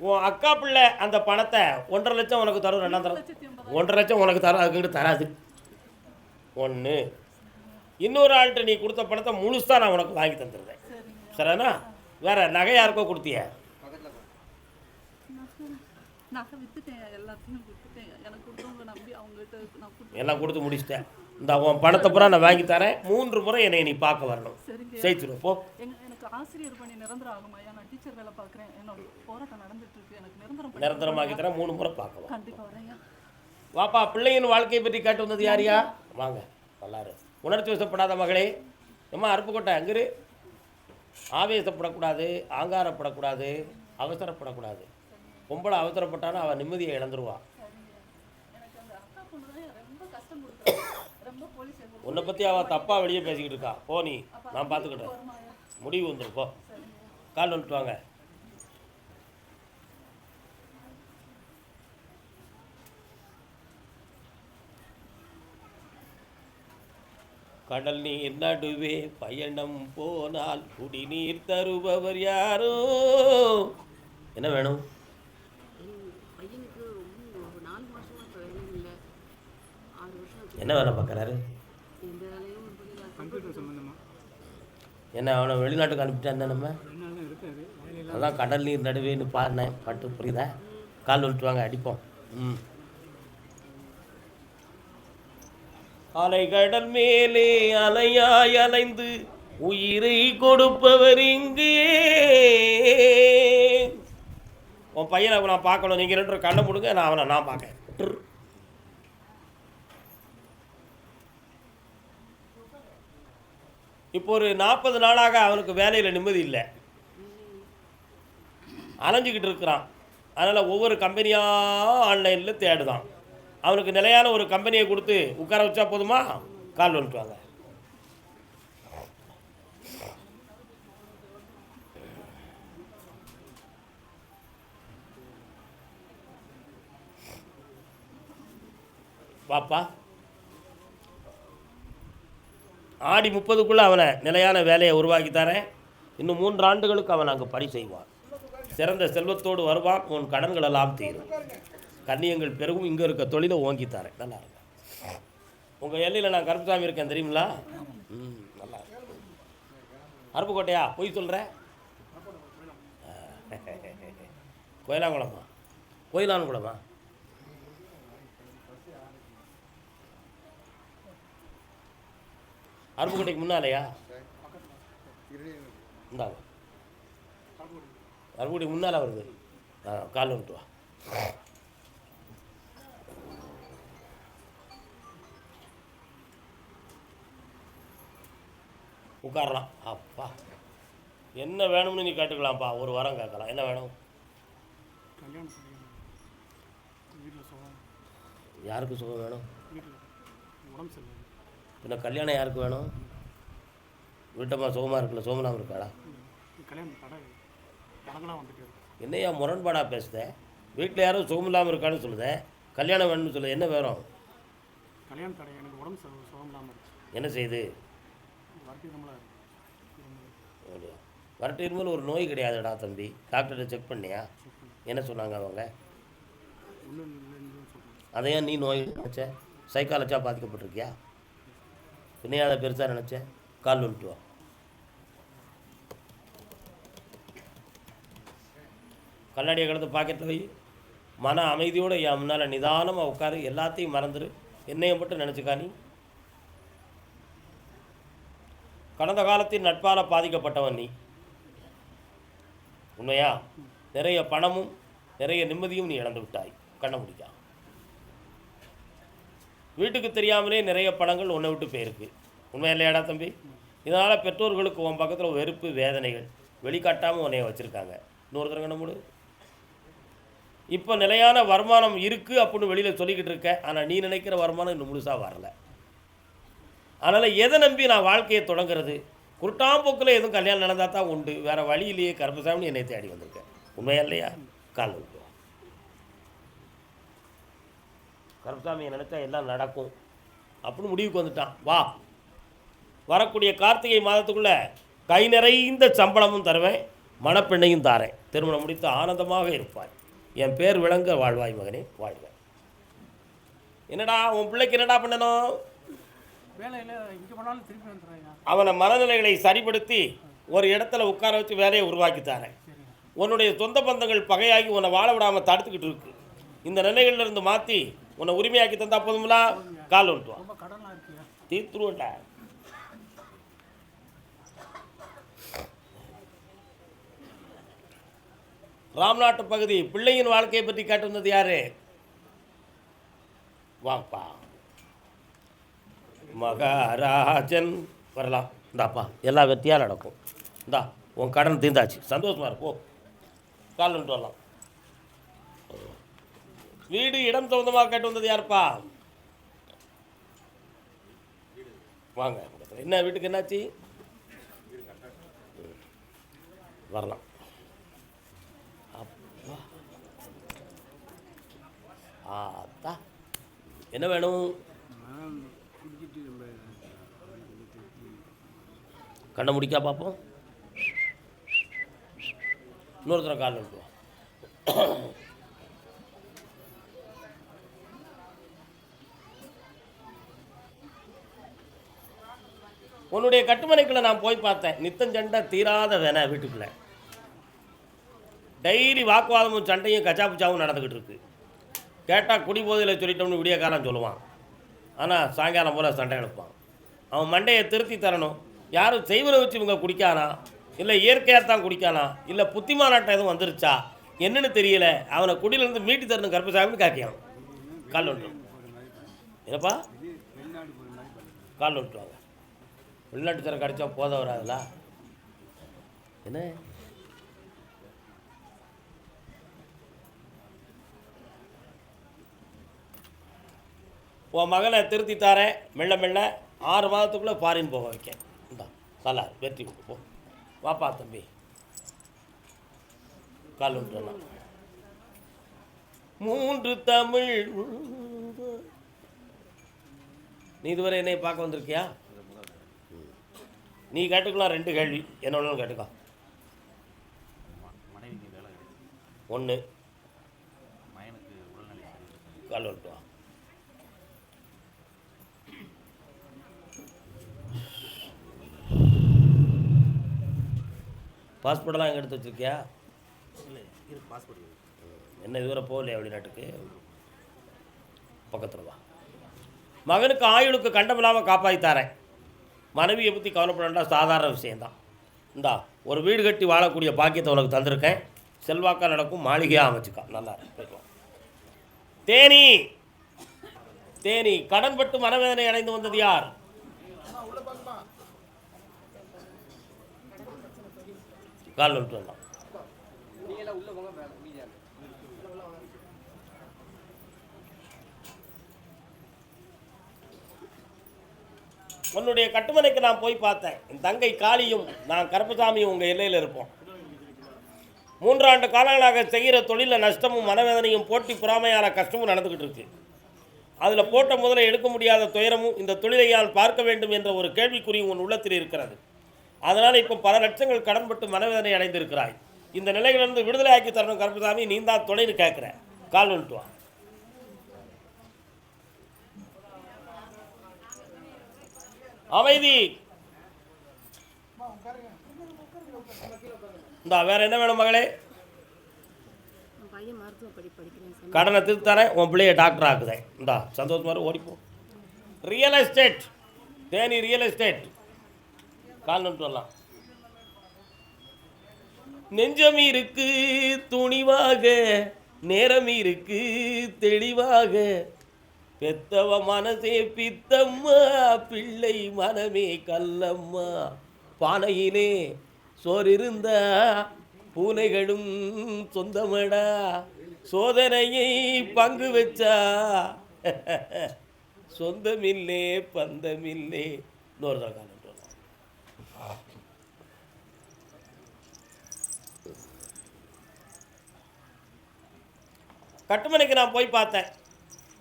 உன் அக்கா பிள்ளை அந்த பணத்தை 1,50,000 உனக்கு தரும், 2 தரும். 1,50,000 உனக்கு தரும், அதுக்கிட்ட தராது. ஒன்று. இன்னொரு ஆள்கிட்ட நீ கொடுத்த பணத்தை முழுசாக நான் உனக்கு வாங்கி தந்துடுறேன். சரிண்ணா? வேற நகை யாருக்கோ கொடுத்திய? எல்லாம் கொடுத்து முடிச்சிட்டேன். இந்த உன் பணத்தை பூரா நான் வாங்கி தரேன். 3 முறை என்னை நீ பார்க்க வரணும். செய்திடும் போ. எனக்கு ஆசிரியர் பணி நிரந்தரம் ஆகுமா? நான் டீச்சர் வேலை பார்க்குறேன். என்னோட போராட்டம் நடந்துட்டு இருக்கு. எனக்கு நிரந்தரமாக்கி தரேன். 3 முறை பார்க்கலாம். கண்டிப்பாக வரேன். வாப்பா, பிள்ளையின் வாழ்க்கையை பற்றி கேட்டு வந்தது யாரியா? வாங்க நல்லாரு. உணர்ச்சி வசப்படாத மகளே. அம்மா அருப்புக்கோட்டை அங்கிரு. ஆவேசப்படக்கூடாது, ஆங்காரப்படக்கூடாது, அவசரப்படக்கூடாது. பொம்பளை அவசரப்பட்டாலும் அவன் நிம்மதியை இழந்துருவான். உன்னை பற்றி அவள் தப்பாக வெளியே பேசிக்கிட்டு இருக்கா. போ, நீ நான் பார்த்துக்கிட்டேன். முடிவு வந்துடும். போ, கால் வந்துட்டு வாங்க. கடல் நீர் நடுவே பயணம் போனால் குடிநீர் தருபவர் யாரோ? என்ன வேணும்? என்ன வேலை பார்க்குறாரு? என்ன அவனை வெளிநாட்டுக்கு அனுப்பிட்டான்? நம்ம அதான் கடல் நீர் நடுவேன்னு பாடினேன். பாட்டு புரியுதா? கால் விட்டு வாங்க, அடிப்போம். அலை கடல் மேலே அலையாய் அலைந்து உயிரை கொடுப்பவர் இங்கே. உன் பையனை நான் பார்க்கணும். நீங்கள் 2 கண்ணை முடுங்க, நான் அவனை நான் பார்க்கேன். இப்போ ஒரு 40 நாளாக அவனுக்கு வேலையில் நிம்மதி இல்லை. அலைஞ்சிக்கிட்டு இருக்கிறான். அதனால் ஒவ்வொரு கம்பெனியாக ஆன்லைனில் தேடுதான். அவனுக்கு நிலையான ஒரு கம்பெனியை கொடுத்து உட்கார வச்சா போதுமா? கால் வந்துட்டு வாங்க. பாப்பா, ஆடி 30க்குள்ளே அவனை நிலையான வேலையை உருவாக்கி தரேன். இன்னும் 3 ஆண்டுகளுக்கு அவன் அங்கே பணி செய்வான். சிறந்த செல்வத்தோடு வருவான். உன் கடன்கள் எல்லாம் தீரும். கண்ணியங்கள் பெருகும். இங்கே இருக்க தொழிலை ஓங்கி தரேன். நல்லா இருக்கும். உங்கள் எல்லையில் நான் கருப்புசாமி இருக்கேன் தெரியுங்களா? நல்லா இருக்கு. அருப்புக்கோட்டையா? போய் சொல்கிறேன். கோயிலாங்குளமா? கோயிலான்குளமா? அருப்புக்கோட்டைக்கு முன்னாலேயா? இந்தாங்க, அருப்புக்கோட்டைக்கு முன்னால் வருது. கால் வந்துட்டு வா. உட்காரலாம். அப்பா, என்ன வேணும்னு நீ கேட்டுக்கலாம்ப்பா. ஒரு வாரம் கேட்கலாம். என்ன வேணும்? யாருக்கு சுகம் வேணும்? பின்ன கல்யாணம் யாருக்கு வேணும்? வீட்டம்மா சுகமாக இருக்குல்ல, சோமனாம இருக்காளா? என்னையா முரண்பாடாக பேசுத? வீட்டில் யாரும் சுகம் இல்லாமல் இருக்கான்னு சொல்லுத, கல்யாணம் வேணும்னு சொல்லுது. என்ன வேணும்? என்ன செய்யுது? வரட்டு இருமல் ஒரு நோய் கிடையாதுடா தம்பி. டாக்டர்கிட்ட செக் பண்ணியா? என்ன சொன்னாங்க அவங்க? அதையும் நீ நோய் நினச்ச? சைக்காலஜியாக பாதிக்கப்பட்டிருக்கியா? பின்னையா அதை பெருசாக நினச்ச? கால் வந்துட்டு வா. கண்ணாடியை கலந்து பாக்கெட்டில் வை. மன அமைதியோடு என் முன்னால் நிதானமாக உட்காரு. எல்லாத்தையும் மறந்துடு. என்னையை மட்டும் நினச்சிக்கா. நீ கடந்த காலத்தில் நட்பால் பாதிக்கப்பட்டவன். நீ உண்மையா? நிறைய பணமும் நிறைய நிம்மதியும் நீ இழந்து விட்டாய். கண்ண முடிக்கா. வீட்டுக்கு தெரியாமலே நிறைய பணங்கள் உன்னை விட்டு போயிருக்கு. உண்மை இல்லையாடா தம்பி? இதனால் பெற்றோர்களுக்கு உன் பக்கத்தில் வெறுப்பு வேதனைகள் வெளிக்காட்டாமல் உன்னைய வச்சுருக்காங்க. இன்னொருத்தர் கண்ண மூடு. இப்போ நிலையான வருமானம் இருக்குது அப்படின்னு வெளியில் சொல்லிக்கிட்டு இருக்க. ஆனால் நீ நினைக்கிற வருமானம் இன்னும் முழுசாக வரலை. அதனால் எதை நம்பி நான் வாழ்க்கையை தொடங்குறது? குருட்டாம்போக்கில் எதுவும் கல்யாணம் நடந்தால் தான் உண்டு. வேறு வழியிலேயே கருப்பசாமி என்னை தேடி வந்திருக்கேன். உண்மையா இல்லையா? கால் விட்டு கருப்பசாமியை நினச்சா எல்லாம் நடக்கும் அப்படின்னு முடிவுக்கு வந்துட்டான். வா, வரக்கூடிய கார்த்திகை மாதத்துக்குள்ளே கை நிறைந்த சம்பளமும் தருவேன், மணப்பெண்ணையும் தாரேன். திருமணம் முடித்து ஆனந்தமாக இருப்பாய். என் பேர் விளங்க வாழ்வாய் மகனே, வாழ்வாய். என்னடா உன் பிள்ளைக்கு என்னடா பண்ணணும்? வேலையில் இங்கே போனாலும் திருப்பி வந்துடுறாங்க. அவனை மனநிலைகளை சரிப்படுத்தி ஒரு இடத்துல உட்கார வச்சு வேலையை உருவாக்கி தரேன். உன்னுடைய சொந்த பந்தங்கள் பகையாகி உன்னை வாழ விடாமல் தடுத்துக்கிட்டு இருக்கு. இந்த நிலைகளிலிருந்து மாற்றி உன்னை உரிமையாக்கி தந்தா போதுங்களா? கால் வந்துட்டு ரொம்ப கடனாக இருக்குங்க. தீர்த்துருவண்டா. ராம்நாட்டு பகுதி பிள்ளையின் வாழ்க்கையை பற்றி கேட்டிருந்தது யாரு? வாப்பா மகாராஜன் வரலாம். இந்தாப்பா எல்லாம் வெற்றியாக நடக்கும். இந்தா உன் கடன் தீர்ந்தாச்சு, சந்தோஷமா இருக்கும். கால் வந்துட்டு வரலாம். வீடு இடம் சொந்தமாக கேட்டு வந்தது யாருப்பா? வாங்க. என்ன வீட்டுக்கு என்னாச்சு? வரலாம். அப்பா ஆத்தா என்ன வேணும்? கண்ணை முடிக்கா பார்ப்போம். இன்னொருத்தர கால் வந்துட்டு. உன்னுடைய கட்டுமனைக்குள்ள நான் போய் பார்த்தேன். நித்தஞ்சண்டை தீராத வேணா வீட்டுக்குள்ள டெய்லி வாக்குவாதமும் சண்டையும் கச்சாப்புச்சாவும் நடந்துக்கிட்டு இருக்கு. கேட்டால் குடி போதையில் சொல்லிட்டோம்னு விடிய காலம் சொல்லுவான். ஆனால் சாயங்காலம் போல் சண்டை எழுப்பான். அவன் மண்டையை திருத்தி தரணும். யாரும் செய்வரை வச்சு இவங்க குடிக்கானா, இல்லை இயற்கையாக தான் குடிக்கானா, இல்லை புத்திமானாட்டம் எதுவும் வந்துருச்சா என்னன்னு தெரியல. அவனை குடியிலேருந்து மீட்டி தரணும் கருப்பசாமின்னு காக்கியான். கால் வந்துட்டு என்னப்பா கால் வந்துட்டுவாங்க. வெளிநாட்டு தர கிடச்சா போத வராதுல்ல. என்ன உன் மகனை திருத்தி தாரேன். மெல்ல மெல்ல 6 மாதத்துக்குள்ளே ஃபாரின் போக வைக்கேன். இந்தா சலா வெற்றி விட்டு போ. வாப்பா தம்பி கால் விட்டுலாம். 3 தமிழ். நீ இதுவரை என்னை பார்க்க வந்திருக்கியா? நீ கேட்டுக்கலாம் 2 கேள்வி. என்ன ஒன்றும் கேட்டுக்கோ. 1 கால் விட்டு வா. பாஸ்போர்ட்டெல்லாம் எங்கே எடுத்து வச்சுருக்கியா? பாஸ்போர்ட் என்ன இதுவரை போகலையா வெளிநாட்டுக்கு? பக்கத்தில் வா. மகனுக்கு ஆயுளுக்கு கண்டமில்லாமல் காப்பாற்றித்தாரேன். மனைவியை பற்றி கவலைப்படா, சாதாரண விஷயந்தான். இந்தா ஒரு வீடு கட்டி வாழக்கூடிய பாக்கியத்தை உனக்கு தந்திருக்கேன். செல்வாக்கா நடக்கும், மாளிகையாக அமைச்சுக்கா. நல்லா போய்க்கலாம். தேனி தேனி கடன்பட்டு மனவேதனை அடைந்து வந்தது யார்? கால் வந்துட்டு வரலாம். உன்னுடைய கட்டுமனைக்கு நான் போய் பார்த்தேன். என் தங்கை காளியும் நான் கருப்பசாமியும் உங்கள் எல்லையில் இருப்போம். 3 ஆண்டு காலங்களாக செய்கிற தொழிலில் நஷ்டமும் மனவேதனையும் போட்டி பொறாமையான கஷ்டமும் நடந்துக்கிட்டு இருக்கு. அதில் போட்ட முதலை எடுக்க முடியாத துயரமும் இந்த தொழிலை யால் பார்க்க வேண்டும் என்ற ஒரு கேள்விக்குறியும் உன் உள்ளத்தில் இருக்கிறது. அதனால் இப்போ பல லட்சங்கள் கடன்பட்டு மனவேதனை அடைந்திருக்கிறாய். இந்த நிலையிலிருந்து விடுதலை ஆக்கி தரணும் கருப்பசாமி, நீ தான் தொலைன்னு கேட்குற. கால் வந்துட்டு வா. அமைதி. இந்தா வேற என்ன வேணும் மகளே? கடனை திருத்தி தரேன். உன் பிள்ளைய டாக்டர் ஆக்குதேன். இந்தா சந்தோஷமாக ஓடிப்போம். Real estate Theni real estate. Call வந்துட்டு வரலாம். நெஞ்சம் இருக்கு துணிவாக, நேரம் இருக்கு தெளிவாக, பெத்தவ மனசே பித்தம்மா, பிள்ளை மனமே கல்லம்மா, பானையிலே சோறு இருந்தா பூனைகளும் சொந்தமடா, சோதனையை பங்கு வச்சா சொந்தமில்லே பந்தமில்லே. இன்னொரு தடவை கட்டுமனைக்கு நான் போய் பார்த்தேன்.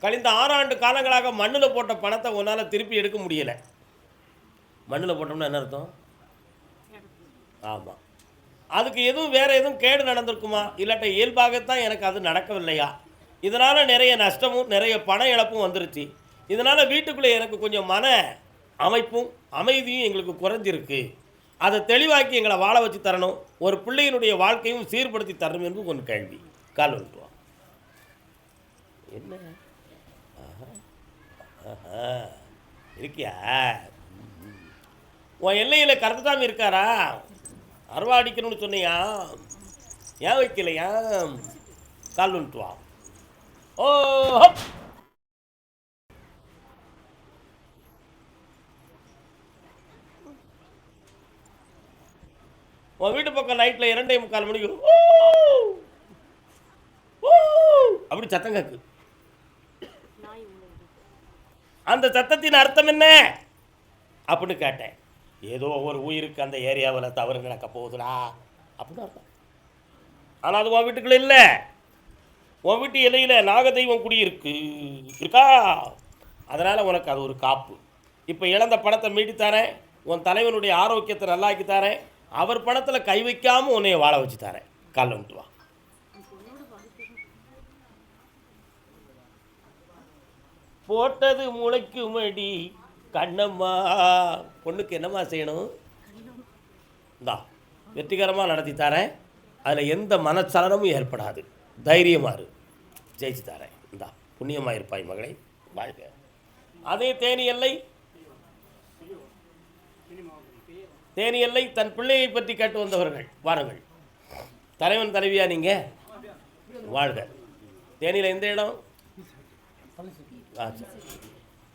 கழிந்த 6 ஆண்டு காலங்களாக மண்ணில் போட்ட பணத்தை உன்னால் திருப்பி எடுக்க முடியலை. மண்ணில் போட்டோம்னா என்ன அர்த்தம்? ஆமாம், அதுக்கு எதுவும் வேறு எதுவும் கேடு நடந்திருக்குமா, இல்லாட்ட இயல்பாகத்தான் எனக்கு அது நடக்கவில்லையா, இதனால் நிறைய நஷ்டமும் நிறைய பண இழப்பும் வந்துருச்சு, இதனால் வீட்டுக்குள்ளே எனக்கு கொஞ்சம் மன அமைப்பும் அமைதியும் எங்களுக்கு குறைஞ்சிருக்கு, அதை தெளிவாக்கி எங்களை வாழ வச்சு தரணும், ஒரு பிள்ளையினுடைய வாழ்க்கையும் சீர்படுத்தி தரணும் என்று கொஞ்சம் கேள்வி. கால் வந்துடுவோம். என்ன இருக்கியா? உன் எல்லையில் கருத்துதாமி இருக்காரா? அருவா அடிக்கணும்னு சொன்னியா, ஏன் வைக்கலையா? கால் வந்துட்டு வா. ஓ உன் வீட்டு பக்கம் நைட்டில் 2:45 மணிக்கு அப்படி சத்தம் கேக்கு. அந்த சத்தத்தின் அர்த்தம் என்ன அப்படின்னு கேட்டேன். ஏதோ ஒரு உயிருக்கு அந்த ஏரியாவில் தவறு நடக்க போகுதுடா அப்படின்னு அர்த்தம். ஆனால் அது உன் வீட்டுக்குள்ளே இல்லை, உன் வீட்டு எல்லையில் நாகதெய்வம் குடியிருக்கு இருக்கா, அதனால் உனக்கு அது ஒரு காப்பு. இப்போ இழந்த பணத்தை மீட்டித்தாரேன், உன் தலைவனுடைய ஆரோக்கியத்தை நல்லாக்கித்தாரேன், அவர் பணத்தில் கை வைக்காமல் உன்னைய வாழ வச்சு தரேன். கால் வந்துட்டு வா. போட்டது முளைக்குமடி கண்ணம்மா. பொண்ணுக்கு என்னம்மா செய்யணும்? இந்தா வெற்றிகரமாக நடத்தி தரேன், அதில் எந்த மனச்சலனமும் ஏற்படாது, தைரியமாக இரு, ஜெயிச்சு தரேன். இந்தா புண்ணியமாக இருப்பாய் மகளை, வாழ்க. அதே தேனி எல்லை, தேனி எல்லை தன் பிள்ளையை பற்றி கேட்டு வந்தவர்கள் வாருங்கள். தலைவன் தலைவியா நீங்கள் வாழ்க. தேனியில் எந்த இடம்?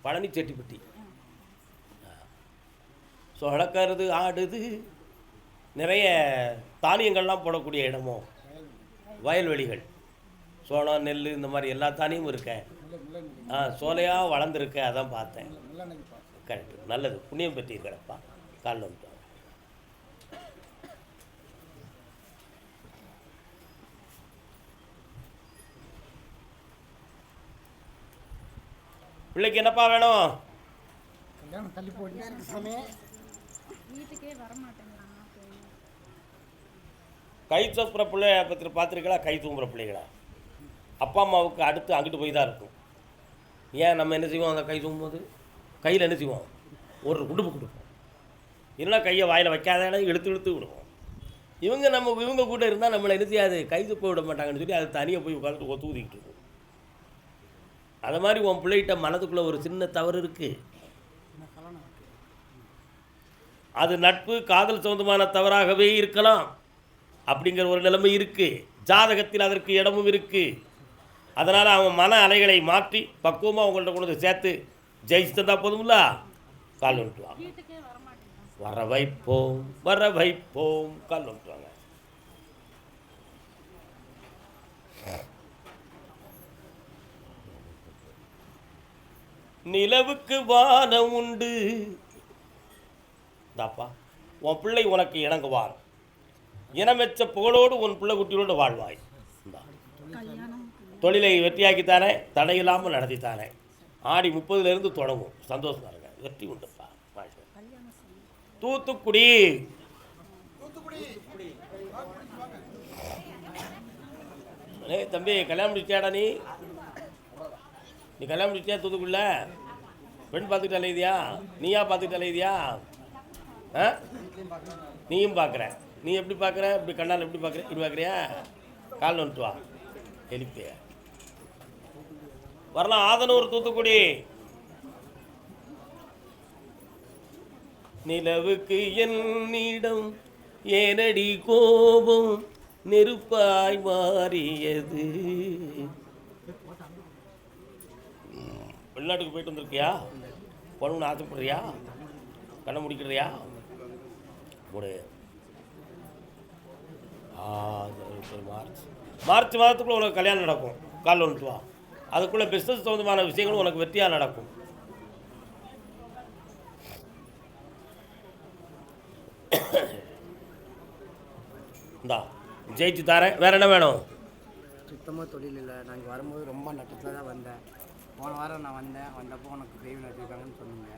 பழனி செட்டிப்பட்டி. சொழக்கிறது ஆடுது, நிறைய தானியங்கள்லாம் போடக்கூடிய இடமோ, வயல்வெளிகள், சோளம் நெல் இந்த மாதிரி எல்லா தானியமும் இருக்க, சோலையாக வளர்ந்துருக்க, அதான் பார்த்தேன். கரெக்டு, நல்லது, புண்ணியம் பெற்றி கிடப்பா. காலில் வந்துட்டோம். பிள்ளைக்கு என்னப்பா வேணும்? கை தூப்புற பிள்ளைய பற்றி பார்த்துருக்கீங்களா? கை தூங்குற பிள்ளைகளா அப்பா அம்மாவுக்கு அடுத்து அங்கிட்டு போய் தான் இருக்கும். ஏன் நம்ம என்ன செய்வோம்? அந்த கை தூங்கும்போது கையில் என்ன செய்வோம்? ஒரு குடுப்பு கொடுப்போம், இல்லைன்னா கையை வாயில் வைக்காத இழுத்து இழுத்து விடுவோம். இவங்க கூட இருந்தால் நம்மளை என்ன செய்யாது, கை துப்ப விட மாட்டாங்கன்னு சொல்லி அதை தனியாக போய் உட்காந்துட்டு ஒத்து ஊதிக்கிட்டு இருக்கும். அது மாதிரி உன் பிள்ளைகிட்ட மனதுக்குள்ளே ஒரு சின்ன தவறு இருக்குது, அது நட்பு காதல் சொந்தமான தவறாகவே இருக்கலாம் அப்படிங்கிற ஒரு நிலைமை இருக்குது. ஜாதகத்தில் அதற்கு இடமும் இருக்குது. அதனால் அவன் மன அலைகளை மாற்றி பக்குவமாக அவங்கள்ட்ட கொண்டு வந்து சேர்த்து ஜெயிச்சு தந்தால் போதும்ல. கால் வந்துட்டுவாங்க, வர வைப்போம் வர வைப்போம். கால் வந்துட்டுவாங்க. நிலவுக்கு வானம் உண்டு. தாப்பா உன் பிள்ளை உனக்கு இணங்குவார், இனமெச்ச புகழோடு உன் பிள்ளை குட்டியோடு வாழ்வாய். தொழிலை வெற்றியாக்கித்தானே, தடையில்லாமல் நடத்தித்தானே. ஆடி 30 தொடங்கும், சந்தோஷமா இருங்க, வெற்றி உண்டுப்பா. தூத்துக்குடி தம்பி கல்யாணம் முடிச்சியாடா? நீ கல்யாணம் முடிச்சியா? தூத்துக்குடியில் பெண் பார்த்துக்கிட்டு அலையுதியா? நீயா பார்த்துக்கிட்டு அலையுதியா? நீயும் பார்க்குற. நீ எப்படி பார்க்குற? இப்படி கண்ணால் எப்படி பார்க்குற? இப்படி பார்க்குறியா? கால் வந்துட்டு வா, எழுப்பிய வரலாம். ஆதனூர் தூத்துக்குடி. நிலவுக்கு என்னிடம் ஏனடி கோபம் நெருப்பாய் மாறியது. வெளிநாட்டுக்கு போயிட்டு வந்திருக்கியா? போகணும்னு ஆசைப்படுறியா? கண்ணை முடிக்கிறியா? முடி. மார்ச் மாதத்துக்குள்ளே உனக்கு கல்யாணம் நடக்கும். கால் வந்துட்டு வா. அதுக்குள்ளே பிஸ்னஸ் சம்பந்தமான விஷயங்களும் உனக்கு வெற்றியாக நடக்கும். இந்தா ஜெயிச்சு தரேன். வேற என்ன வேணும்? சுத்தமாக தொழில் இல்லை. நாங்கள் வரும்போது ரொம்ப நட்டத்தில் தான் வந்தேன். போன வாரம் நான் வந்தப்போ உனக்கு பெரிய வச்சுருக்காங்கன்னு சொன்னீங்க.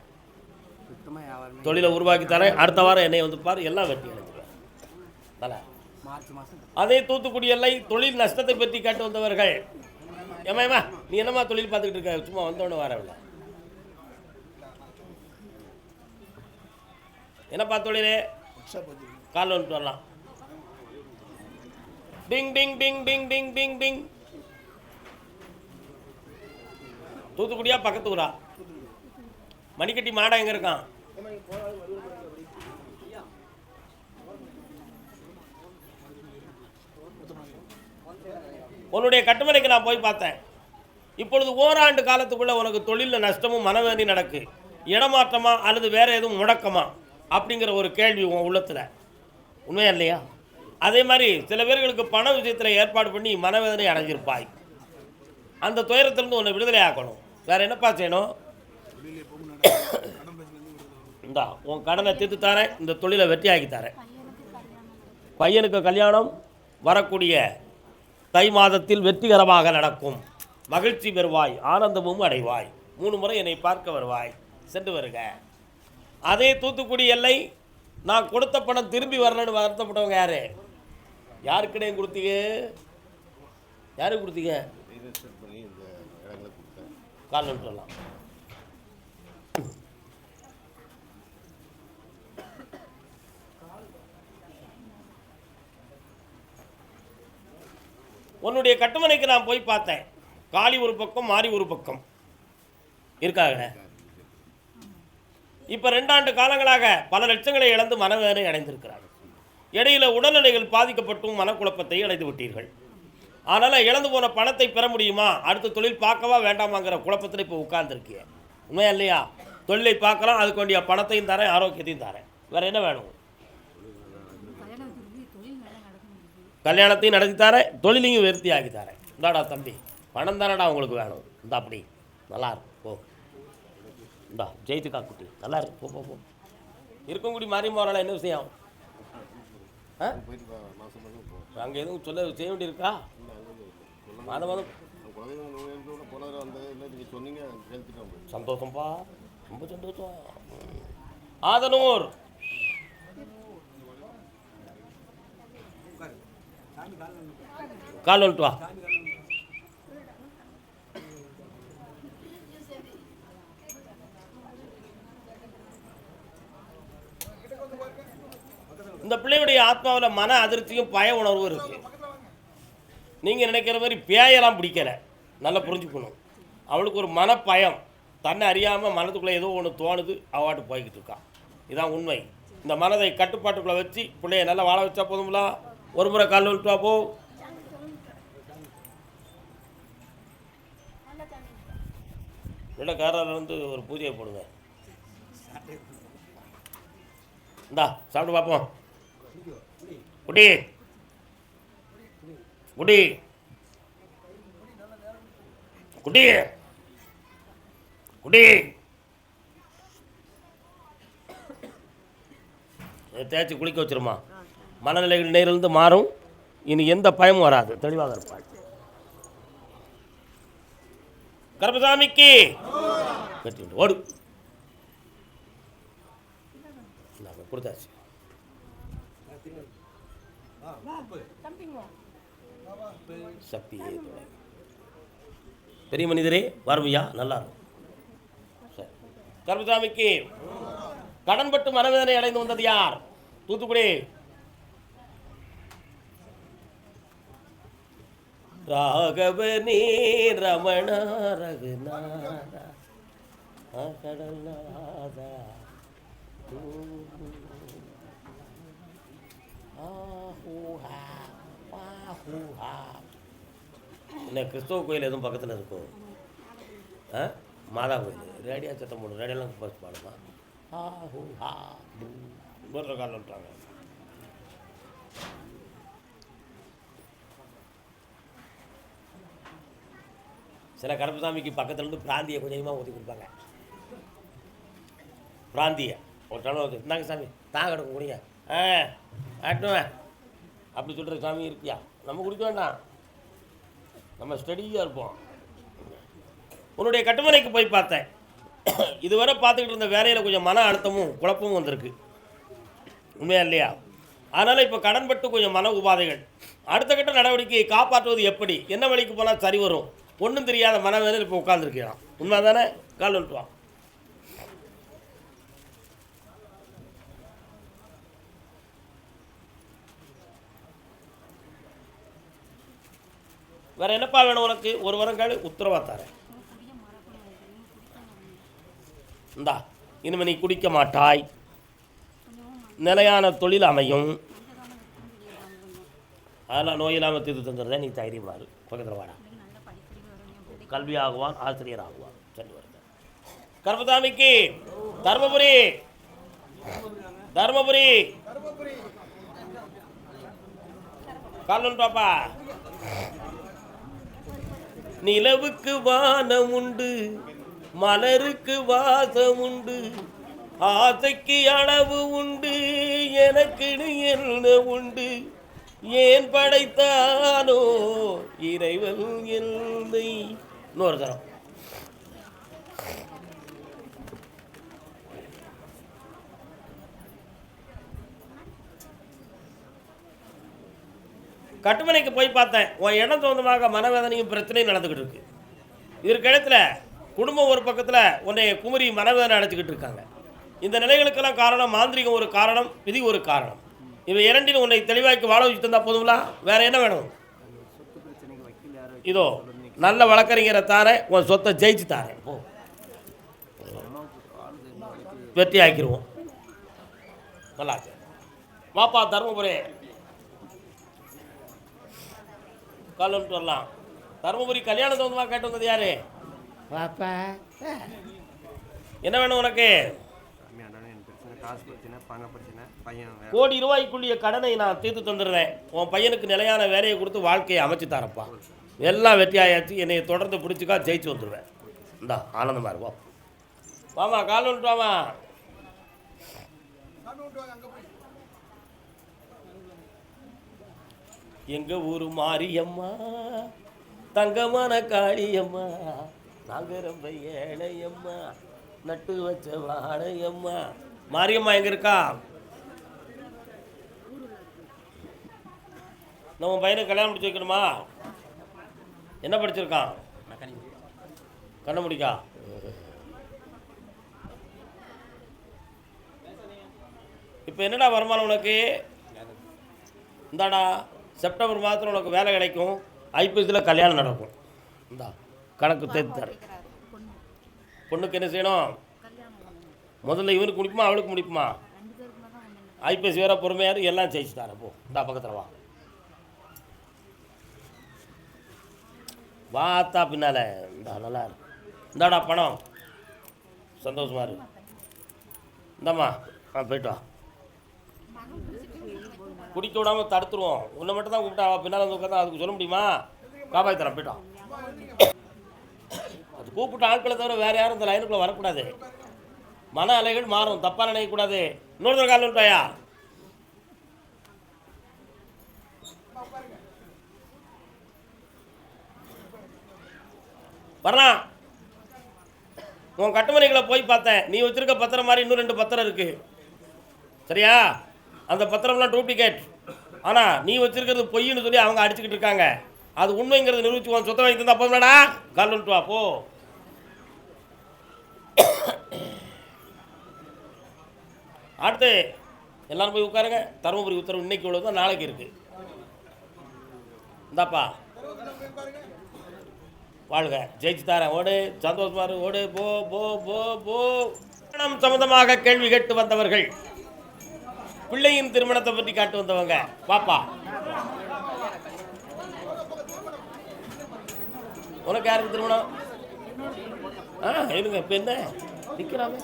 சுத்தமாக வியாபாரம் தொழிலை உருவாக்கி தரேன். அடுத்த வாரம் என்னை வந்து பாரு, எல்லாம் வெட்டி எடுத்துருவேன். நல்லா மார்ச் மாதம். அதே தூத்துக்குடி எல்லை தொழில் நஷ்டத்தை பற்றி கேட்டு வந்தவர்கள். ஏமா நீ என்னம்மா தொழில் பார்த்துக்கிட்டு இருக்க? சும்மா வந்தோன்னு வரவில்லை. என்னப்பா தொழிலே? கால் வந்துட்டு வரலாம். டிங் டிங் டிங் டிங் டிங் டிங் டிங். தூத்துக்குடியா பக்கத்து ஊரா? மணிக்கட்டி மாடா எங்க இருக்கான்? உன்னுடைய கட்டுமனைக்கு நான் போய் பார்த்தேன். இப்பொழுது ஓராண்டு காலத்துக்குள்ள உனக்கு தொழிலில் நஷ்டமும் மனவேதனை நடக்கு. இடமாற்றமா அல்லது வேற எதுவும் முடக்கமா அப்படிங்கிற ஒரு கேள்வி உன் உள்ளத்தில். உண்மையா இல்லையா? அதே மாதிரி சில பேர்களுக்கு பண விஷயத்தில் ஏற்பாடு பண்ணி மனவேதனை அடைஞ்சிருப்பாய். அந்த துயரத்திலிருந்து உன்னை விடுதலை ஆக்கணும். வேற என்னப்பா செய்யணும்? இந்தா உன் கடனை தீர்த்து தரேன், இந்த தொழிலை வெற்றியாக்கி தரேன். பையனுக்கு கல்யாணம் வரக்கூடிய தை மாதத்தில் வெற்றிகரமாக நடக்கும். மகிழ்ச்சி பெறுவாய், ஆனந்தமும் அடைவாய். 3 முறை என்னை பார்க்க வருவாய். சென்று வருக. அதே தூத்துக்குடி எல்லை நான் கொடுத்த பணம் திரும்பி வரலன்னு வருத்தப்பட்டவங்க யாரு? யாருக்கிடையும் கொடுத்தீங்க? யாருக்கு கொடுத்தீங்க? கால் சொல்லலாம். உன்னுடைய கட்டுமனைக்கு நான் போய் பார்த்தேன். காளி ஒரு பக்கம், மாறி ஒரு பக்கம் இருக்காங்க. இப்போ 2 ஆண்டு காலங்களாக பல லட்சங்களை இழந்து மனவேதனை அடைந்திருக்கிறார்கள். இடையில உடல்நிலைகள் பாதிக்கப்பட்டும் மனக்குழப்பத்தை அடைந்து விட்டீர்கள். அதனால் இழந்து போன பணத்தை பெற முடியுமா? அடுத்த தொழில் பார்க்கவா வேண்டாமாங்கிற குழப்பத்தில் இப்போ உட்கார்ந்துருக்கிய. உண்மையா இல்லையா? தொழிலை பார்க்கலாம், அதுக்கு வேண்டிய பணத்தையும் தரேன், ஆரோக்கியத்தையும் தரேன். வேற என்ன வேணும்? கல்யாணத்தையும் நடத்தி தரேன், தொழிலையும் விருத்தி ஆக்கி தரேன். இந்தாடா தம்பி, பணம் தானடா உங்களுக்கு வேணும். இந்த அப்படி நல்லா இருக்கும். போ இந்தா ஜெயித்துக்கா குட்டி, நல்லா இருக்கு. போ போ போ. இருக்கங்குடி மாரியம்மா வரலாம். என்ன விஷயம்? அங்கே எதுவும் செய்ய வேண்டியிருக்கா? மாதம் சந்தோஷம்ப்பா, ரொம்ப சந்தோஷம். ஆதனூர் கால் வந்துட்டு வா. இந்த பிள்ளையுடைய ஆத்மாவில் மன அதிர்ச்சியும் பய உணர்வும் இருக்கு. நீங்கள் நினைக்கிற மாதிரி பேயெல்லாம் பிடிக்கலை. நல்லா புரிஞ்சுக்கணும். அவளுக்கு ஒரு மனப்பயம். தன்னை அறியாமல் மனதுக்குள்ளே ஏதோ ஒன்று தோணுது, அவாட்டு போய்கிட்டு இருக்கான். இதான் உண்மை. இந்த மனதை கட்டுப்பாட்டுக்குள்ளே வச்சு பிள்ளைய நல்லா வாழ வச்சா போதுங்களா? ஒரு முறை கால் வந்துட்டு வா. போ. காரில் வந்து ஒரு பூஜையை போடுங்க. இந்தா சாப்பிட்டு பார்ப்போம். குடி குடி குடி குடி. தேய்ச்சி குளிக்க வச்சிருமா. மனநிலைகள் நேரிலிருந்து மாறும். இனி எந்த பயமும் வராது. தெளிவாக இருப்பாள். கருப்பசாமிக்கு ஓடு கொடுத்தாச்சு. சக்தியே பெரிய மனிதரே வருவியா? நல்லா இருக்கும். சரி, கருப்பசாமிக்கு கடன்பட்டு மனவேதனை அடைந்து வந்தது யார்? தூத்துக்குடி ராகவனே ரமண ரகுநாதா கடல்நாதா என்ன கிறிஸ்தவ கோயில் எதுவும் பக்கத்தில் இருக்கும்? மாதா கோயில். ரேடியா சத்தம் போடும். ரேடியோலாம் ஃபஸ்ட் பாடுமா? ஒரு காலில் விட்டாங்க. சில கருப்பசாமிக்கு பக்கத்துலேருந்து பிராந்தியை கொஞ்சமாக ஊற்றி கொடுப்பாங்க. பிராந்தியை ஒரு டனம் வந்து இந்தாங்க சாமி தாங்க எடுக்க குடிங்க. ஆட்டுவேன் அப்படி சொல்கிற சாமி இருக்கியா? நம்ம குடிக்க வேண்டாம், நம்ம ஸ்டடியாக இருப்போம். உன்னுடைய கட்டுமனைக்கு போய் பார்த்தேன். இதுவரை பார்த்துக்கிட்டு இருந்த வேலையில் கொஞ்சம் மன அழுத்தமும் குழப்பமும் வந்திருக்கு. உண்மையா இல்லையா? அதனால் இப்போ கடன்பட்டு கொஞ்சம் மன உபாதைகள். அடுத்த கட்ட நடவடிக்கையை காப்பாற்றுவது எப்படி, என்ன வழிக்கு போனால் சரி வரும், ஒன்றும் தெரியாத மனவேதனை இப்போ உட்காந்துருக்கிறான். உண்மை தானே? கால் வந்துட்டுவான். வேறு என்னப்பா வேணும் உனக்கு? ஒரு வாரம் உத்தரவாக தரேன். இந்தா, இனிமே நீ குடிக்க மாட்டாய், நிலையான தொழில் அமையும், அதெல்லாம் நோய் இல்லாமல் தீர்த்து தந்துடுறேன். நீ தைரியமாறு, பக்கத்தில் வாடா. கல்வி ஆகுவான், ஆசிரியர் ஆகுவான். சரி வருது. கர்மசாமிக்கு தர்மபுரி, தர்மபுரி கால் பாப்பா. நிலவுக்கு வானம் உண்டு, மலருக்கு வாசம் உண்டு, ஆசைக்கு அளவு உண்டு, எனக்கு என்ன உண்டு, ஏன் படைத்தானோ இறைவன் என்னை. இன்னொரு தரம். கட்டுமனைக்கு போய் பார்த்தேன். உன் இடம் சொந்தமாக மனவேதனையும் பிரச்சனையும் நடந்துக்கிட்டு இருக்கு. இதற்கிடத்துல குடும்பம் ஒரு பக்கத்தில் உன்னை குமரி மனவேதனை அடைச்சிக்கிட்டு இருக்காங்க. இந்த நிலைகளுக்கெல்லாம் காரணம் மாந்திரிகம் ஒரு காரணம், விதி ஒரு காரணம். இவை இரண்டில் உன்னை தெளிவாக்கி வாழ வச்சு தந்தா போதுங்களா? வேற என்ன வேணும்? இதோ நல்ல வழக்கறிஞரை தாரேன், உன் சொத்தை ஜெயிச்சு தாரேன். போ, வெற்றி ஆக்கிடுவோம். நல்லா வாப்பா தர்மபுரி கால் வந்துட்டு வரலாம். தர்மபுரி கல்யாண சொந்தமாக கேட்டு வந்தது யாரு? வாப்பா என்ன வேணும் உனக்கு? கோடி ரூபாய்க்குள்ளிய கடனை நான் தீர்த்து தந்துடுறேன். உன் பையனுக்கு நிலையான வேலையை கொடுத்து வாழ்க்கையை அமைச்சு தரப்பா. எல்லாம் வெற்றி ஆயாச்சு. என்னை தொடர்ந்து பிடிச்சிக்கா, ஜெயிச்சு வந்துடுவேன். இந்தா ஆனந்தமாக இருப்போம். வாமா கால் வந்துட்டு வாமா. எங்க ஊரு மாரியம்மா, தங்கமான காளியம்மா, நாங்க ரொம்ப ஏழையம்மா, நட்டு வச்ச வாழையம்மா. மாரியம்மா எங்க இருக்கா? நம்ம பையனுக்கு கல்யாணம் முடிச்சு வைக்கணுமா? என்ன படிச்சிருக்கான்? கண்ண முடிக்கா? இப்போ என்னடா வருமானம் உனக்கு? இந்தாடா செப்டம்பர் மாதத்தில் உனக்கு வேலை கிடைக்கும். ஐபிஎஸ்சில் கல்யாணம் நடக்கும். இந்தா கணக்கு தேர்த்து தரேன். பொண்ணுக்கு என்ன செய்யணும்? முதல்ல இவனுக்கு முடிப்புமா அவளுக்கு முடிப்புமா? ஐபிஎஸ் வேற பொறுமையாரு எல்லாம் ஜெயிச்சு தரேன். போ, இந்தா பக்கத்தில் வா. வாத்தா பின்னால். இந்தா நல்லா இருக்கு. இந்தாடா பணம். சந்தோஷமா இருக்கு. இந்தாம்மா போயிட்டு வா. குடிக்க விடாமல் தடுத்துருவோம். உன்னை மட்டும் தான் கூப்பிட்டா பின்னால் வந்து உட்காந்து அதுக்கு சொல்ல முடியுமா? காப்பாற்றி தரேன், போயிட்டோம். அது கூப்பிட்ட ஆட்களை தவிர வேறு யாரும் இந்த லைனுக்குள்ளே வரக்கூடாது. மன அலைகள் மாறும், தப்பாக நினைக்கக்கூடாது. இன்னொரு கால் விட்டாயா? வரலாம். உன் கட்டுமனைகளை போய் பார்த்தேன். நீ வச்சிருக்க பத்திரம் மாதிரி இன்னும் 2 பத்திரம் இருக்கு. சரியா? அந்த பத்திரம்லாம் டூப்ளிகேட். ஆனால் நீ வச்சிருக்கிறது பொய்ன்னு சொல்லி அவங்க அடிச்சுக்கிட்டு இருக்காங்க. அது உண்மைங்கிறது நிரூபிச்சு உன் சொத்தை வாங்கி தந்தா போதும்டா. கால் வந்துட்டு வா. போ. அடுத்து எல்லாரும் போய் உட்காருங்க. தருமபுரி உத்தரவு இன்னைக்கு உள்ளது தான், நாளைக்கு இருக்கு. இந்தாப்பா வாழ்க, ஜெயிச்சு தாரேன். ஓடு, சந்தோஷமா இரு. ஓடு, போ போ போ போ. திருமணம் சம்பந்தமாக கேள்வி கேட்டு வந்தவர்கள், பிள்ளையின் திருமணத்தை பற்றி காட்டு வந்தவங்க. பாப்பா உனக்கு யாருக்கு திருமணம்? இருங்க. இப்போ என்ன நிற்கிறாங்க?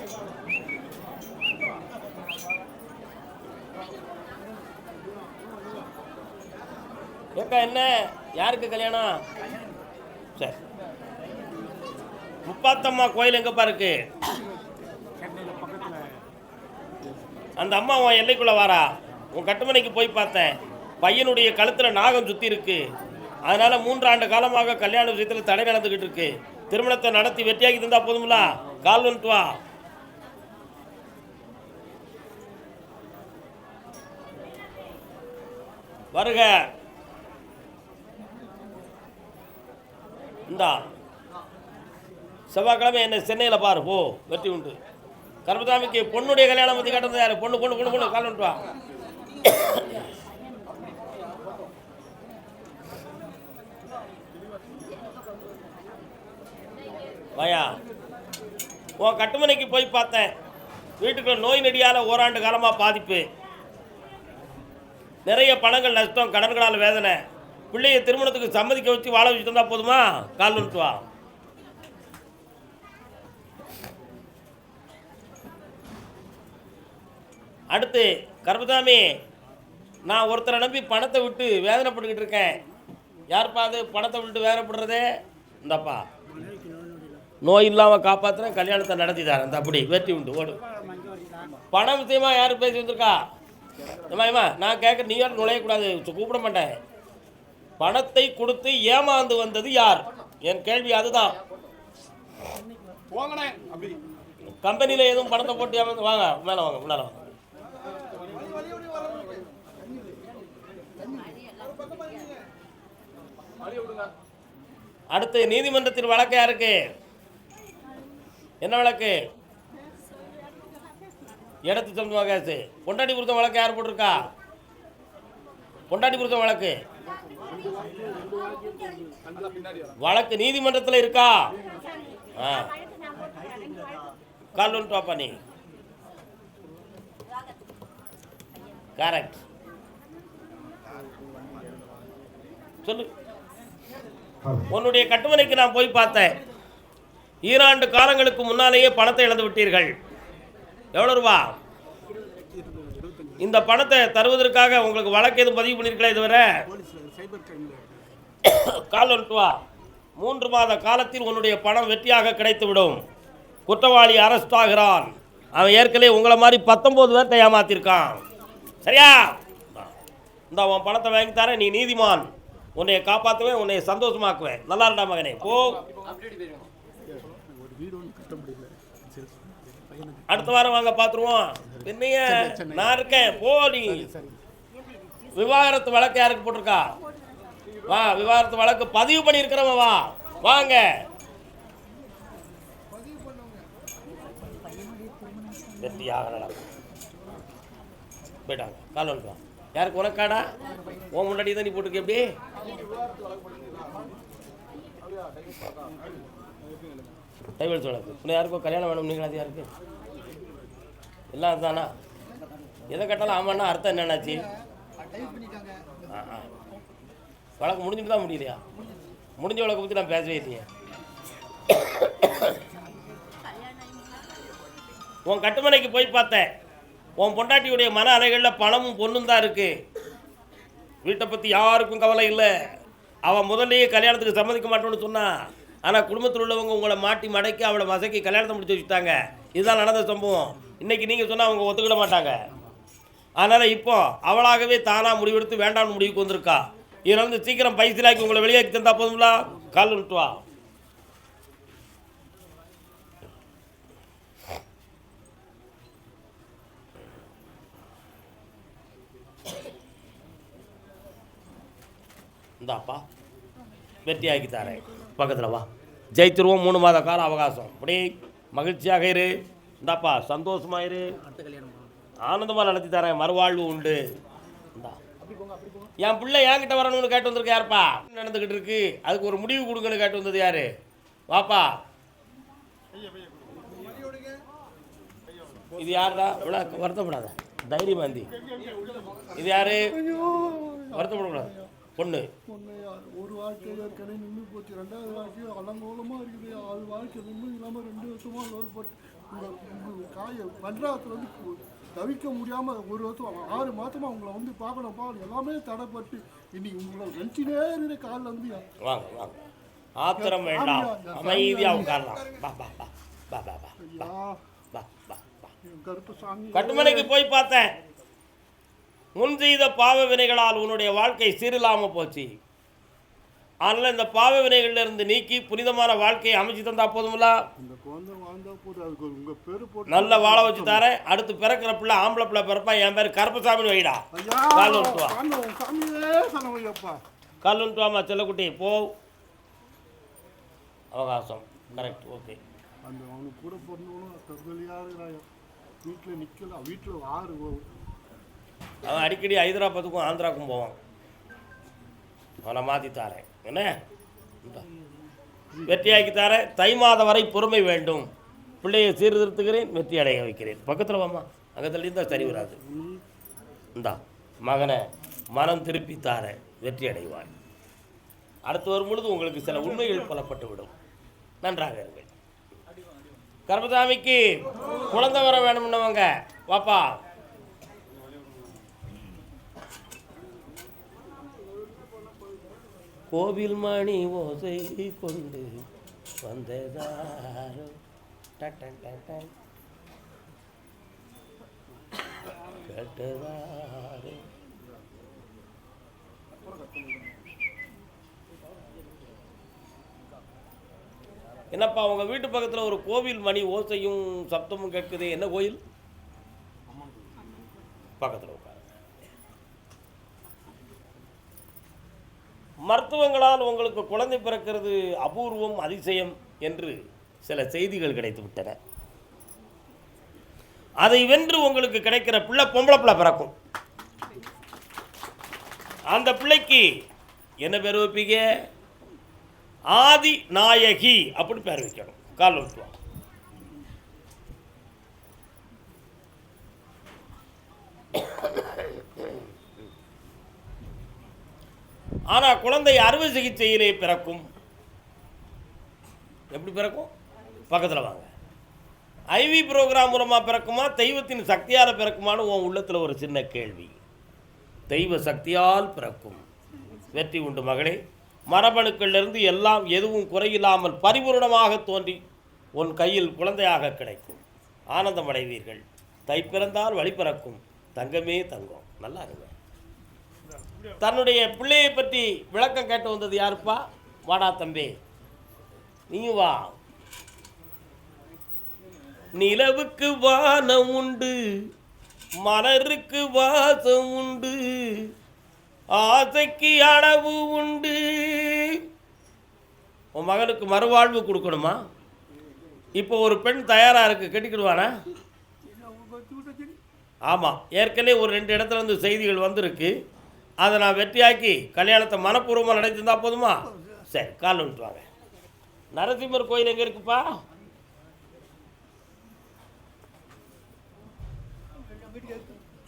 ஏக்கா என்ன யாருக்கு கல்யாணம்? சரி. முப்பாத்தம்மா கோயில் எங்கப்பா இருக்கு? அந்த அம்மா உன் எல்லைக்குள்ளே வாரா. உன் கட்டுமனைக்கு போய் பார்த்தேன். பையனுடைய கழுத்தில் நாகம் சுற்றி இருக்கு. அதனால் 3 ஆண்டு காலமாக கல்யாண விஷயத்தில் தடை நடந்துக்கிட்டு இருக்கு. திருமணத்தை நடத்தி வெற்றியாக்கி தந்தா போதுங்களா? கால் வந்துட்டு வா. வருக. இந்தா செவ்வாய்க்கிழமை என்ன சென்னையில் பாரு, போ, வெற்றி உண்டு. கருப்பசாமிக்கு பொண்ணுடைய கல்யாணம் பற்றி கட்டுறது யாரு? பொண்ணு பொண்ணு பொண்ணு பொண்ணு கால் வா. வாயா. உன் கட்டுமனைக்கு போய் பார்த்தேன். வீட்டுக்குள்ள நோய் நொடியால் ஓராண்டு காலமாக பாதிப்பு, நிறைய பணங்கள் நஷ்டம், கடன்களால் வேதனை. பிள்ளைய திருமணத்துக்கு சம்மதிக்க வச்சு வாழ வச்சுட்டு இருந்தால் போதுமா? கால் வந்துட்டு வா. அடுத்து கருப்பசாமி, நான் ஒருத்தரை நம்பி பணத்தை விட்டு வேதனைப்பட்டுக்கிட்டு இருக்கேன். யாருப்பா அது பணத்தை விட்டு வேதனைப்படுறதே? இந்தப்பா நோய் இல்லாமல் காப்பாற்றுறேன், கல்யாணத்தை நடத்தி தரேன். இந்த அப்படி வெற்றி உண்டு, ஓடு. பணம் விஷயமா யாரும் பேசி வந்திருக்கா? ஏமா நான் கேட்க நீ யாரும் நுழையக்கூடாது, கூப்பிட மாட்டேன். பணத்தை கொடுத்து ஏமாந்து வந்தது யார்? என் கேள்வி அதுதான். கம்பெனியில் எதுவும் பணத்தை போட்டு ஏமாந்து வாங்க, மேலே வாங்க, முன்னால வாங்க. அடுத்து நீதிமன்றத்தில் வழக்கு யாருக்கு? என்ன வழக்கு? இடத்து சம்பந்தமா கேசு. பொண்டாட்டி புருஷன் வழக்கு யார் போட்டிருக்கா? பொண்டாட்டி புருஷன் வழக்கு வழக்கு நீதிமன்றத்தில் இருக்கா? கால் ஒன்று பாப்பா. நீ கரெக்ட் சொல்லு. உன்னுடைய கட்டுமனைக்கு நான் போய் பார்த்தேன். ஈராண்டு காலங்களுக்கு முன்னாலேயே பணத்தை இழந்து விட்டீர்கள். எவ்வளோ ரூபா? இந்த பணத்தை தருவதற்காக உங்களுக்கு வழக்கு எதுவும் பதிவு பண்ணியிருக்கலாம் இதுவரை? கால் வந்துட்டு வா. 3 மாத காலத்தில் உன்னுடைய பணம் வெற்றியாக கிடைத்துவிடும். குற்றவாளி அரெஸ்ட் ஆகிறான். அவன் ஏற்கனவே உங்களை மாதிரி 19 பேர்த்தை ஏமாத்திருக்கான். சரியா? இந்த உன் பணத்தை வாங்கி தரேன், நீ நீதிமான். உன்னைய காப்பாற்றுவேன், உன்னை சந்தோஷமாக்குவேன். நல்லா இருந்தா மகனே, போ. அடுத்த வாரம் வாங்க, பார்த்துருவோம். என்னைய நான் இருக்கேன், போ. நீ விவாகரத்து வழக்கு யாருக்கு போட்டிருக்கா? வா, விவாகரத்து வழக்கு பதிவு பண்ணியிருக்கிறவன் வா, வாங்க. வெற்றியாக போயிட்டாங்க. கால் வந்துட்டு வா. யாருக்கு? உனக்காடா? உன் முன்னாடி தான் நீ போட்டிருக்க. எப்படி டைவல்ஸ் வழக்கு இன்னும் யாருக்கோ கல்யாணம் வேணும். நீங்கள் அது யாருக்கு? எல்லாம் அதுதானா? எதை கேட்டாலும் ஆமாண்ணா அர்த்தம் என்னன்னாச்சு? வழக்கு முடிஞ்சுட்டு தான் முடியலையா? முடிஞ்ச வழக்கை பற்றி நான் பேசவே இல்லையே. உன் கட்டுமனைக்கு போய் பார்த்தேன். உன் பொண்டாட்டியுடைய மன அலைகளில் பணமும் பொண்ணும் தான் இருக்குது. வீட்டை பற்றி யாருக்கும் கவலை இல்லை. அவன் முதல்லையே கல்யாணத்துக்கு சம்மதிக்க மாட்டோன்னு சொன்னான். ஆனால் குடும்பத்தில் உள்ளவங்க உங்களை மாட்டி மடக்கி அவளை மசக்கி கல்யாணத்தை முடிச்சு வச்சுட்டாங்க. இதுதான் நடந்த சம்பவம். இன்றைக்கி நீங்கள் சொன்னால் அவங்க ஒத்துக்கிட மாட்டாங்க. அதனால் இப்போ அவளாகவே தானாக முடிவெடுத்து வேண்டாம்னு முடிவுக்கு வந்திருக்கா. இதில் வந்து சீக்கிரம் பைசலாக்கி உங்களை வெளியேற்றி தந்தா போதுங்களா? கால் விட்டு வா. இந்தாப்பா வெற்றியாக்கி தரேன். பக்கத்தில் வா, ஜெயிச்சிருவோம். 3 மாத கால அவகாசம். அப்படி மகிழ்ச்சியாக இரு. இந்தாப்பா சந்தோஷமாயிரு. ஆனந்தமாக நடத்தி தரேன். மறுவாழ்வு உண்டு. இந்தா என் பிள்ளை என்கிட்ட வரணும்னு கேட்டு வந்திருக்க யாருப்பா? நடந்துக்கிட்டு இருக்கு, அதுக்கு ஒரு முடிவு கொடுங்கன்னு கேட்டு வந்தது யாரு? வாப்பா. இது யாருடா? இவ்வளோ வருத்தப்படாத, தைரியமாந்தி. இது யாரு? வருத்தப்படக்கூடாது. பொண்ணு ஒரு வாழ்க்கை ஏற்கனவே நின்று போச்சு. 2வது வாழ்க்கையும் அலங்கோலமாக இருக்குது. அது வாழ்க்கை நின்று இல்லாமல் 2 வருஷமாக லோல் போட்டு உங்கள் காய பண்றாத்துலேருந்து தவிக்க முடியாமல் 1 வருஷம் 6 மாதமாக உங்களை வந்து பார்க்கணும்ப்பா. எல்லாமே தடைப்பட்டு இன்னைக்கு உங்களை நினச்சினே இருந்த காலில் வந்து வாங்க வாங்க, ஆத்திரம் வேண்டாம், அமைதியாக உட்காரலாம். பா பா பா பா பா பா பா பா பா. கருப்பசாமி கட்டுமனைக்கு போய் பார்த்தேன். முன் செய்த பாவ வினைகளால் உன்னுடைய வாழ்க்கை சீரில்லாமல் போச்சு. அதனால் இந்த பாவ வினைகளிலிருந்து நீக்கி புனிதமான வாழ்க்கையை அமைச்சு தந்தா போதுமில்ல. இந்த குழந்தை வாழ்ந்தா போதும், அதுக்கு உங்கள் பேர் போட்டு நல்ல வாழ வச்சு தரேன். அடுத்து பிறக்கிற பிள்ளை ஆம்பளை பிள்ளை பிறப்பா, என் பேர் கருப்பசாமின்னு வைடா. ஐயா கால் வந்துட்டு வா, சாமியே சனவையப்பா. கால் வந்துட்டு வாமா செல்லக்குட்டி, போ. அவகாசம் கரெக்ட், ஓகே. அந்த அவனுக்கு கூட பிறந்தவனும் தற்கொலையாக இருக்கிறாங்க, வீட்டில் நிற்கல, வீட்டில் அவன் அடிக்கடி ஹைதராபாத்துக்கும் ஆந்திராவுக்கும் போவான். அவனை மாற்றி தாரேன், என்ன வெற்றியாக்கி தாரேன். தை மாதம் வரை பொறுமை வேண்டும். பிள்ளையை சீர்திருத்துகிறேன், வெற்றி அடைய வைக்கிறேன். பக்கத்தில் வாமா, அங்கே தள்ளியிருந்தால் சரி வராது. இந்தா மகனை மனம் திருப்பி தாரேன், வெற்றி அடைவாய். அடுத்து வரும் பொழுது உங்களுக்கு சில உண்மைகள் புலப்பட்டு விடும். நன்றாக இருங்கள். கர்மசாமிக்கு குழந்தை வர வேணும்னவங்க வாப்பா. கோவில் மணி ஓசை கொண்டு வந்ததாரோ கேட்டதாரோ. என்னப்பா உங்கள் வீட்டு பக்கத்தில் ஒரு கோவில் மணி ஓசையும் சப்தமும் கேட்குது, என்ன கோயில்? பக்கத்தில் உட்காரு. மருத்துவங்களால் உங்களுக்கு குழந்தை பிறக்கிறது அபூர்வம், அதிசயம் என்று சில செய்திகள் கிடைத்து விட்டன. அதை வென்று உங்களுக்கு கிடைக்கிற பிள்ளை பொம்பளை பிள்ளை பிறக்கும். அந்த பிள்ளைக்கு என்ன பேர் வைப்பீங்க? ஆதி நாயகி அப்படி பேர் வைக்கணும். கால் வைக்குவோம். ஆனால் குழந்தை அறுவை சிகிச்சையிலே பிறக்கும். எப்படி பிறக்கும்? பக்கத்தில் வாங்க. ஐவி ப்ரோக்ராம் மூலமாக பிறக்குமா, தெய்வத்தின் சக்தியால் பிறக்குமான்னு உன் உள்ளத்தில் ஒரு சின்ன கேள்வி. தெய்வ சக்தியால் பிறக்கும். வெற்றி உண்டு மகளே. மரபணுக்களிலிருந்து எல்லாம் எதுவும் குறையில்லாமல் பரிபூர்ணமாக தோன்றி உன் கையில் குழந்தையாக கிடைக்கும். ஆனந்தம் அடைவீர்கள். தை பிறந்தால் வழி பிறக்கும். தங்கமே தங்கம். நல்லா இருங்க. தன்னுடைய பிள்ளையை பற்றி விளக்கம் கேட்டு வந்தது யாருப்பா? வாடா தம்பி, நீயும் வா. நிலவுக்கு வானம் உண்டு, மலருக்கு வாசம் உண்டு, ஆசைக்கு அளவு உண்டு. உன் மகனுக்கு மறுவாழ்வு கொடுக்கணுமா? இப்போ ஒரு பெண் தயாராக இருக்கு, கட்டிக்கிடுவானா? ஆமாம், ஏற்கனவே ஒரு 2 இடத்துல இருந்து செய்திகள் வந்திருக்கு. அதை நான் வெற்றியாக்கி கல்யாணத்தை மனப்பூர்வமாக நடத்திருந்தா போதுமா? சரி, கால் விட்டு வாங்க. நரசிம்மர் கோயில் எங்கே இருக்குப்பா?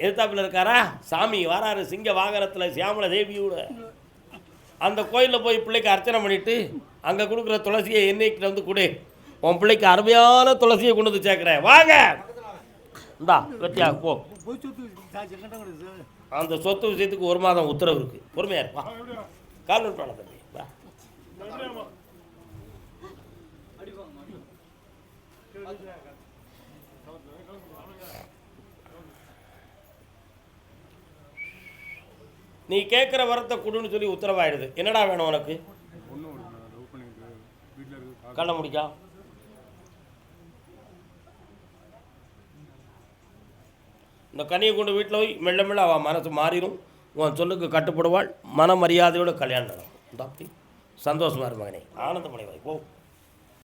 எதிர்த்தாப்பில் இருக்காரா? சாமி வராரு சிங்க வாகனத்தில் சியாமல தேவியோட. அந்த கோயிலில் போய் பிள்ளைக்கு அர்ச்சனை பண்ணிவிட்டு அங்கே கொடுக்குற துளசியை என்னைக்கிட்ட வந்து கொடு. உன் பிள்ளைக்கு அருமையான துளசியை கொண்டு வந்து சேர்க்குறேன். வாங்க, இந்தா வெற்றியாக போ. அந்த சொத்து விஷயத்துக்கு 1 மாதம் உத்தரவு இருக்குது. பொறுமையாக இருப்பா. கால் விட்டுவாங்க தம்பி. நீ கேட்குற வரத்தை கொடுன்னு சொல்லி உத்தரவாயிடுது. என்னடா வேணும் உனக்கு? கண்ண முடிக்கா? இந்த கனியை கொண்டு வீட்டில் போய் மெல்ல மெல்ல அவள் மனசு மாறிடும். உன் சொல்லுக்கு கட்டுப்படுவாள். மன மரியாதையோடு கல்யாணம் நடக்கும். அப்படி சந்தோஷமாக இரு மகனே. ஆனந்தமடைவாய். போ.